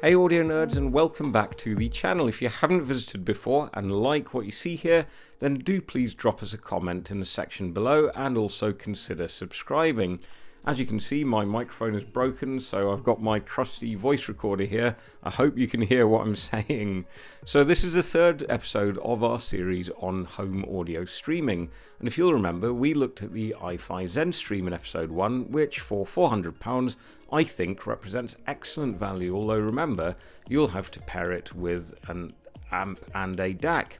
Hey audio nerds, and welcome back to the channel. If you haven't visited before and like what you see here, then do please drop us a comment in the section below and also consider subscribing. As you can see, my microphone is broken, so I've got my trusty voice recorder here. I hope you can hear what I'm saying. So this is the third episode of our series on home audio streaming. And if you'll remember, we looked at the iFi ZenStream in episode 1, which for £400 I think represents excellent value, although remember, you'll have to pair it with an amp and a DAC.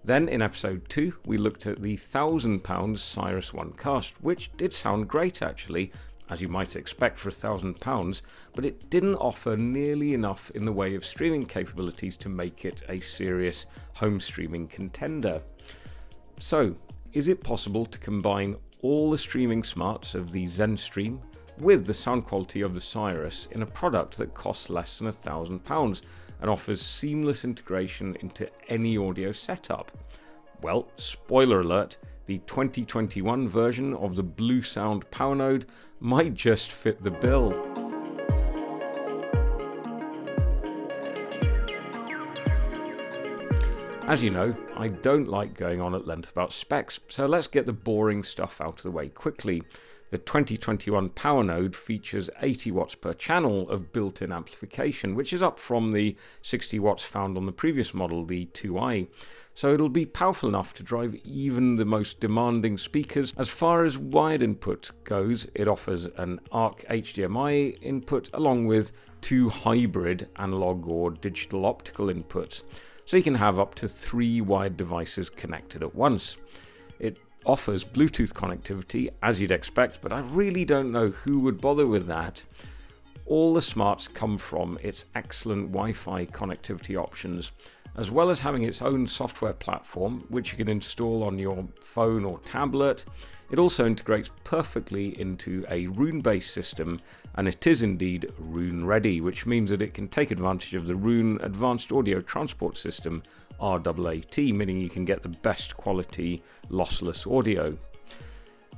Then in episode 2, we looked at the £1,000 Cyrus OneCast, which did sound great actually, as you might expect for £1,000, but it didn't offer nearly enough in the way of streaming capabilities to make it a serious home streaming contender. So, is it possible to combine all the streaming smarts of the ZenStream with the sound quality of the Cyrus in a product that costs less than £1,000 and offers seamless integration into any audio setup? Well, spoiler alert, the 2021 version of the Bluesound Powernode might just fit the bill. As you know, I don't like going on at length about specs, so let's get the boring stuff out of the way quickly. The 2021 Powernode features 80 watts per channel of built-in amplification, which is up from the 60 watts found on the previous model, the 2i. So it'll be powerful enough to drive even the most demanding speakers. As far as wired input goes, it offers an ARC HDMI input along with 2 hybrid analog or digital optical inputs. So you can have up to 3 wired devices connected at once. It offers Bluetooth connectivity, as you'd expect, but I really don't know who would bother with that. All the smarts come from its excellent Wi-Fi connectivity options, as well as having its own software platform, which you can install on your phone or tablet. It also integrates perfectly into a Roon-based system, and it is indeed Roon-ready, which means that it can take advantage of the Roon Advanced Audio Transport System, RAAT, meaning you can get the best quality lossless audio.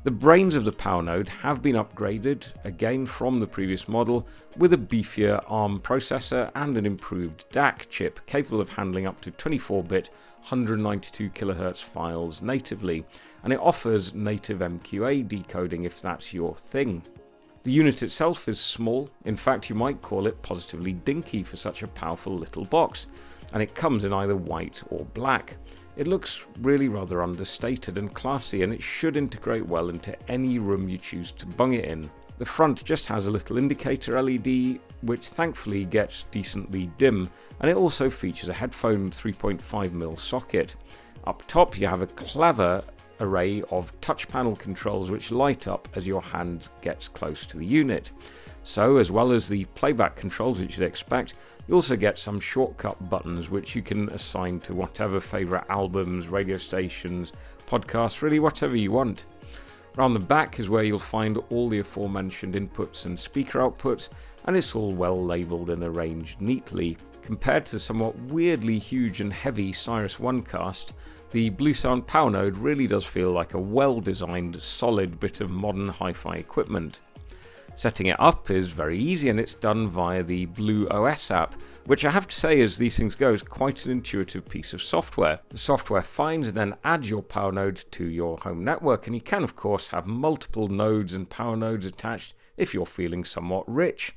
The brains of the Powernode have been upgraded, again from the previous model, with a beefier ARM processor and an improved DAC chip capable of handling up to 24-bit 192 kHz files natively, and it offers native MQA decoding if that's your thing. The unit itself is small, in fact you might call it positively dinky for such a powerful little box, and it comes in either white or black. It looks really rather understated and classy, and it should integrate well into any room you choose to bung it in. The front just has a little indicator LED, which thankfully gets decently dim, and it also features a headphone 3.5mm socket. Up top you have a clever array of touch panel controls which light up as your hand gets close to the unit. So, as well as the playback controls which you'd expect, you also get some shortcut buttons which you can assign to whatever favourite albums, radio stations, podcasts, really whatever you want. Around the back is where you'll find all the aforementioned inputs and speaker outputs, and it's all well labelled and arranged neatly. Compared to the somewhat weirdly huge and heavy Cyrus OneCast, the Bluesound Powernode really does feel like a well-designed, solid bit of modern hi-fi equipment. Setting it up is very easy, and it's done via the BlueOS app, which I have to say, as these things go, is quite an intuitive piece of software. The software finds and then adds your Powernode to your home network, and you can of course have multiple nodes and Powernodes attached if you're feeling somewhat rich.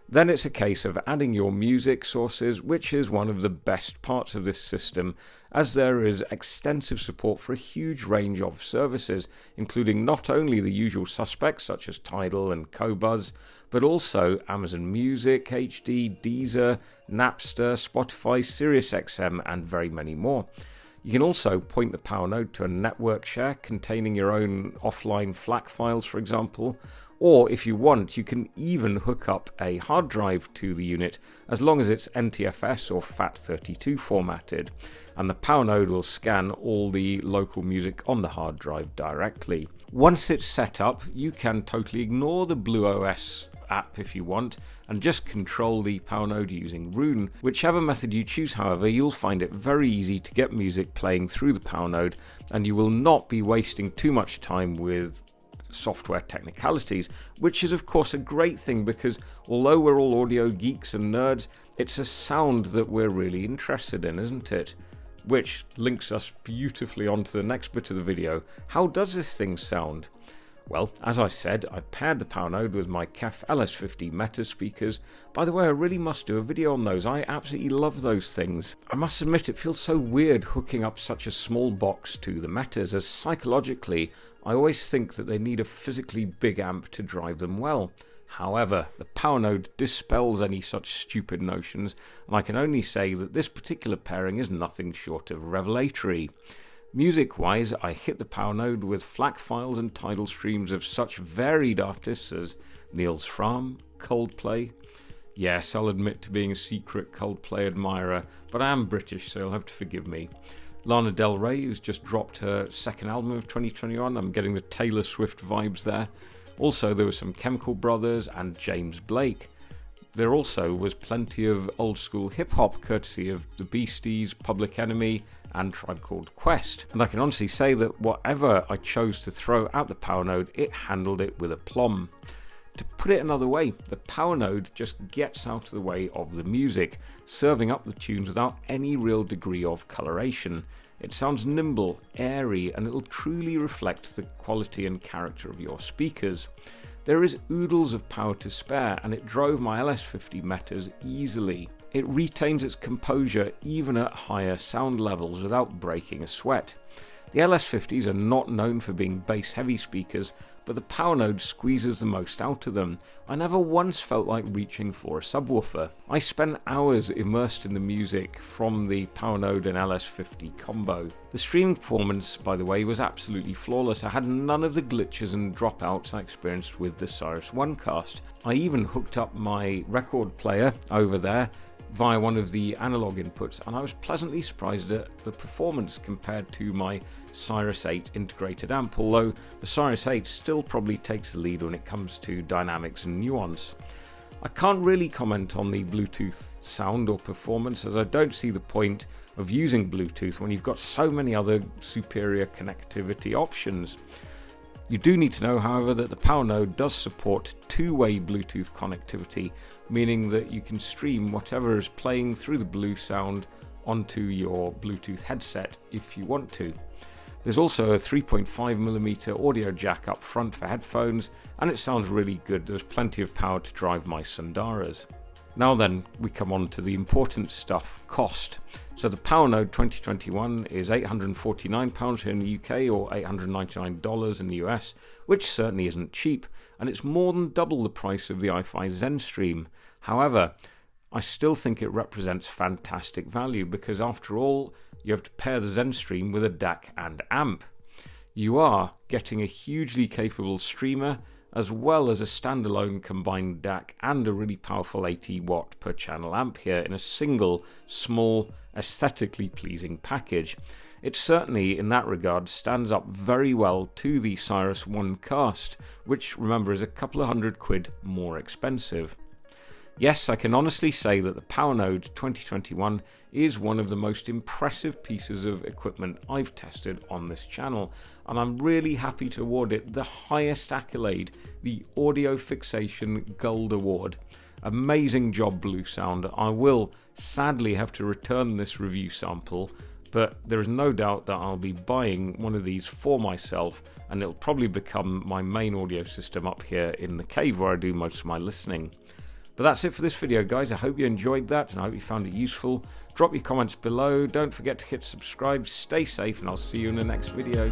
Then it's a case of adding your music sources, which is one of the best parts of this system, as there is extensive support for a huge range of services, including not only the usual suspects such as Tidal and Qobuz, but also Amazon Music, HD, Deezer, Napster, Spotify, SiriusXM, and very many more. You can also point the Powernode to a network share containing your own offline FLAC files, for example, or if you want, you can even hook up a hard drive to the unit as long as it's NTFS or FAT32 formatted, and the Powernode will scan all the local music on the hard drive directly. Once it's set up, you can totally ignore the BlueOS app if you want, and just control the Powernode using Roon. Whichever method you choose, however, you'll find it very easy to get music playing through the Powernode, and you will not be wasting too much time with software technicalities, which is of course a great thing because although we're all audio geeks and nerds, it's a sound that we're really interested in, isn't it? Which links us beautifully onto the next bit of the video. How does this thing sound? Well, as I said, I paired the Powernode with my KEF LS50 Meta speakers. By the way, I really must do a video on those. I absolutely love those things. I must admit it feels so weird hooking up such a small box to the Metas, as psychologically I always think that they need a physically big amp to drive them well. However, the Powernode dispels any such stupid notions, and I can only say that this particular pairing is nothing short of revelatory. Music-wise, I hit the Powernode with FLAC files and tidal streams of such varied artists as Niels Frahm, Coldplay. Yes, I'll admit to being a secret Coldplay admirer, but I am British, so you'll have to forgive me. Lana Del Rey, who's just dropped her second album of 2021, I'm getting the Taylor Swift vibes there. Also, there were some Chemical Brothers and James Blake. There also was plenty of old school hip-hop courtesy of the Beasties, Public Enemy and Tribe Called Quest. And I can honestly say that whatever I chose to throw at the Powernode, it handled it with aplomb. To put it another way, the Powernode just gets out of the way of the music, serving up the tunes without any real degree of coloration. It sounds nimble, airy, and it'll truly reflect the quality and character of your speakers. There is oodles of power to spare, and it drove my LS50 Metas easily. It retains its composure even at higher sound levels without breaking a sweat. The LS50s are not known for being bass-heavy speakers, but the Powernode squeezes the most out of them. I never once felt like reaching for a subwoofer. I spent hours immersed in the music from the Powernode and LS50 combo. The streaming performance, by the way, was absolutely flawless. I had none of the glitches and dropouts I experienced with the Cyrus OneCast. I even hooked up my record player over there via one of the analog inputs, and I was pleasantly surprised at the performance compared to my Cyrus 8 integrated amp, although the Cyrus 8 still probably takes the lead when it comes to dynamics and nuance. I can't really comment on the Bluetooth sound or performance, as I don't see the point of using Bluetooth when you've got so many other superior connectivity options. You do need to know, however, that the Powernode does support two-way Bluetooth connectivity, meaning that you can stream whatever is playing through the Bluesound onto your Bluetooth headset if you want to. There's also a 3.5mm audio jack up front for headphones, and it sounds really good. There's plenty of power to drive my Sundaras. Now then, we come on to the important stuff, cost. So the Powernode 2021 is £849 here in the UK or $899 in the US, which certainly isn't cheap, and it's more than double the price of the iFi ZenStream. However, I still think it represents fantastic value because after all, you have to pair the ZenStream with a DAC and amp. You are getting a hugely capable streamer as well as a standalone combined DAC and a really powerful 80 watt per channel amp here in a single, small, aesthetically pleasing package. It certainly, in that regard, stands up very well to the Cyrus OneCast, which, remember, is a couple of £100 more expensive. Yes, I can honestly say that the Powernode 2021 is one of the most impressive pieces of equipment I've tested on this channel, and I'm really happy to award it the highest accolade, the Audio Fixation Gold Award. Amazing job, Bluesound. I will sadly have to return this review sample, but there is no doubt that I'll be buying one of these for myself, and it'll probably become my main audio system up here in the cave where I do most of my listening. But that's it for this video, guys. I hope you enjoyed that and I hope you found it useful. Drop your comments below. Don't forget to hit subscribe. Stay safe and I'll see you in the next video.